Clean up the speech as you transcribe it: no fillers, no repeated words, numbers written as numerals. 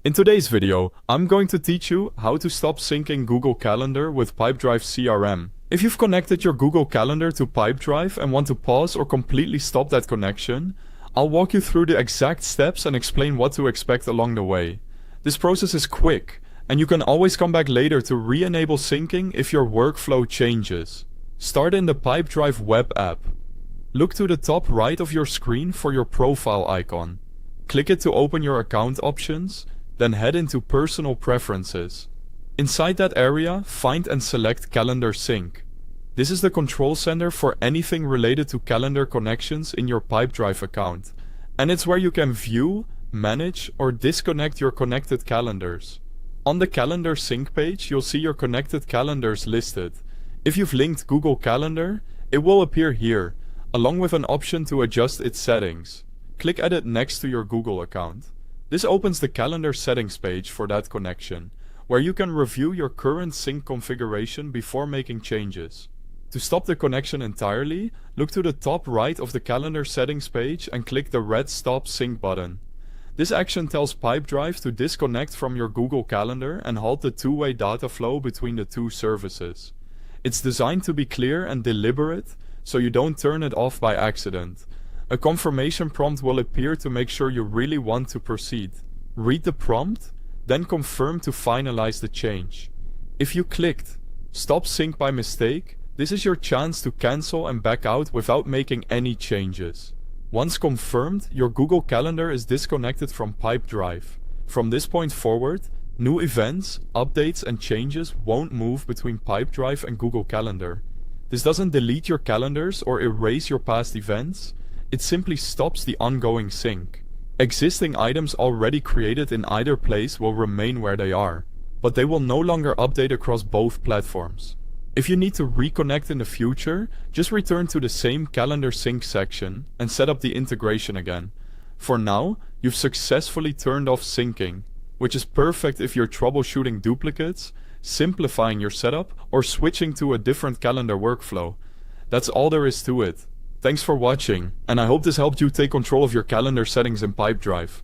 In today's video, I'm going to teach you how to stop syncing Google Calendar with Pipedrive CRM. If you've connected your Google Calendar to Pipedrive and want to pause or completely stop that connection, I'll walk you through the exact steps and explain what to expect along the way. This process is quick, and you can always come back later to re-enable syncing if your workflow changes. Start in the Pipedrive web app. Look to the top right of your screen for your profile icon. Click it to open your account options, then head into Personal Preferences. Inside that area, find and select Calendar Sync. This is the control center for anything related to calendar connections in your Pipedrive account, and it's where you can view, manage, or disconnect your connected calendars. On the Calendar Sync page, you'll see your connected calendars listed. If you've linked Google Calendar, it will appear here, along with an option to adjust its settings. Click Edit next to your Google account. This opens the calendar settings page for that connection, where you can review your current sync configuration before making changes. To stop the connection entirely, look to the top right of the calendar settings page and click the red Stop Sync button. This action tells Pipedrive to disconnect from your Google Calendar and halt the two-way data flow between the two services. It's designed to be clear and deliberate, so you don't turn it off by accident. A confirmation prompt will appear to make sure you really want to proceed. Read the prompt, then confirm to finalize the change. If you clicked Stop Sync by mistake, this is your chance to cancel and back out without making any changes. Once confirmed, your Google Calendar is disconnected from Pipedrive. From this point forward, new events, updates and changes won't move between Pipedrive and Google Calendar. This doesn't delete your calendars or erase your past events. It simply stops the ongoing sync. Existing items already created in either place will remain where they are, but they will no longer update across both platforms. If you need to reconnect in the future, just return to the same calendar sync section and set up the integration again. For now, you've successfully turned off syncing, which is perfect if you're troubleshooting duplicates, simplifying your setup, or switching to a different calendar workflow. That's all there is to it. Thanks for watching, and I hope this helped you take control of your calendar settings in Pipedrive.